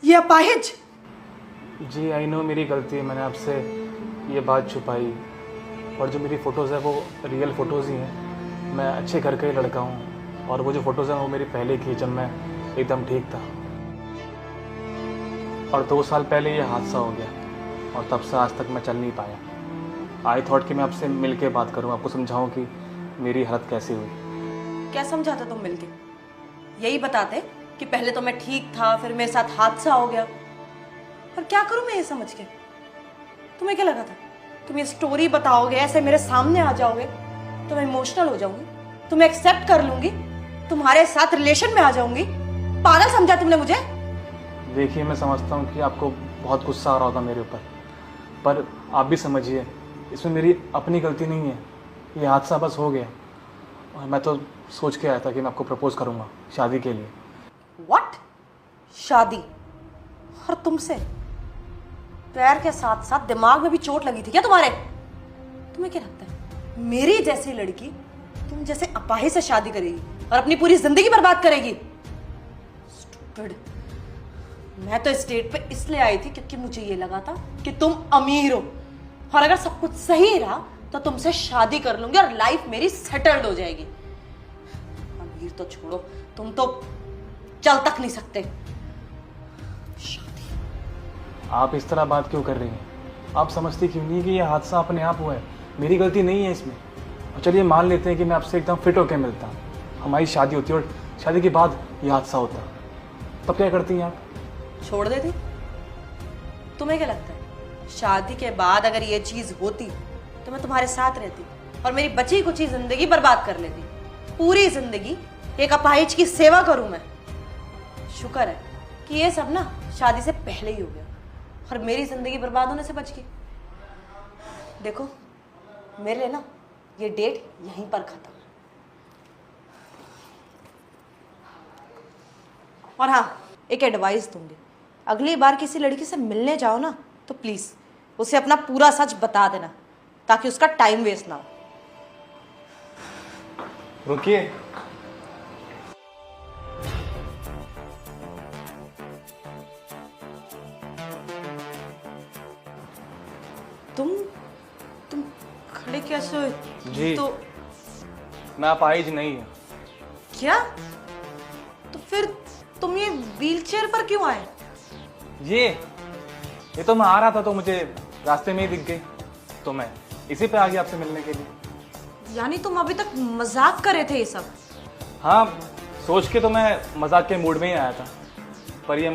ये अपाहिज। जी I know, मेरी गलती है, मैंने आपसे ये बात छुपाई। और जो मेरी फ़ोटोज़ है वो रियल फ़ोटोज़ ही हैं। मैं अच्छे घर का ही लड़का हूँ और वो जो फ़ोटोज़ हैं वो मेरी पहले की, जब मैं एकदम ठीक था। और 2 साल पहले ये हादसा हो गया और तब से आज तक मैं चल नहीं पाया। आई थॉट कि मैं आपसे मिल के बात करूँ, आपको समझाऊँ कि मेरी हालत कैसे हुई। क्या समझाते तुम मिलके? यही बताते कि पहले तो मैं ठीक था, फिर मेरे साथ हादसा हो गया। पर क्या करूं मैं ये समझ के? तुम्हें क्या लगा था तुम ये स्टोरी बताओगे, ऐसे मेरे सामने आ जाओगे तो मैं इमोशनल हो जाऊंगी, तुम्हें एक्सेप्ट कर लूंगी, तुम्हारे साथ रिलेशन में आ जाऊंगी? पागल समझा तुमने मुझे? देखिए, मैं समझता हूँ कि आपको बहुत गुस्सा आ रहा होगा मेरे ऊपर, पर आप भी समझिए इसमें मेरी अपनी गलती नहीं है। ये हादसा बस हो गया और मैं तो सोच के आया था कि मैं आपको प्रपोज करूँगा शादी के लिए। व्हाट? शादी? और तुमसे? पैर के साथ साथ दिमाग में भी चोट लगी थी क्या तुम्हारे? तुम्हें क्या लगता है मेरी जैसी लड़की तुम जैसे अपाहिज से शादी करेगी और अपनी पूरी जिंदगी बर्बाद करेगी? स्टूपिड। मैं तो स्टेट पे इसलिए आई थी क्योंकि मुझे ये लगा था कि तुम अमीर हो और अगर सब कुछ सही रहा तो तुमसे शादी कर लूंगी और लाइफ मेरी सेटल्ड हो जाएगी। अमीर तो छोड़ो, तुम तो चल तक नहीं सकते। शादी? आप इस तरह बात क्यों कर रही हैं? आप समझती क्यों नहीं कि ये हादसा अपने आप हुआ है, मेरी गलती नहीं है इसमें। और चलिए मान लेते हैं कि मैं आपसे एकदम फिट होकर मिलता, हमारी शादी होती और शादी के बाद ये हादसा होता, तब क्या करती हैं आप? छोड़ देती? तुम्हें क्या लगता है शादी के बाद अगर ये चीज होती तो मैं तुम्हारे साथ रहती और मेरी बची कुची जिंदगी बर्बाद कर लेती? पूरी जिंदगी एक अपाहिज की सेवा करूं मैं? शुक्र है कि ये सब ना शादी से पहले ही हो गया और मेरी जिंदगी बर्बाद होने से बच गई। देखो, मेरे लिए ना ये डेट यहीं पर खत्म है। और हाँ, एक एडवाइस दूंगी, अगली बार किसी लड़की से मिलने जाओ ना तो प्लीज उसे अपना पूरा सच बता देना ताकि उसका टाइम वेस्ट ना हो। रुकिए, तुम खड़े कैसे हो? जी। तो मैं अपाहिज नहीं हूँ। क्या? तो फिर तुम ये व्हीलचेयर पर क्यों आए? ये तो मैं आ रहा था तो मुझे रास्ते में ही दिख गई, तो मैं इसी पे आ गया आपसे मिलने के लिए। यानी तुम अभी तक मजाक कर रहे थे ये सब? हाँ, सोच के तो मैं मजाक के मूड में ही आया था, पर ये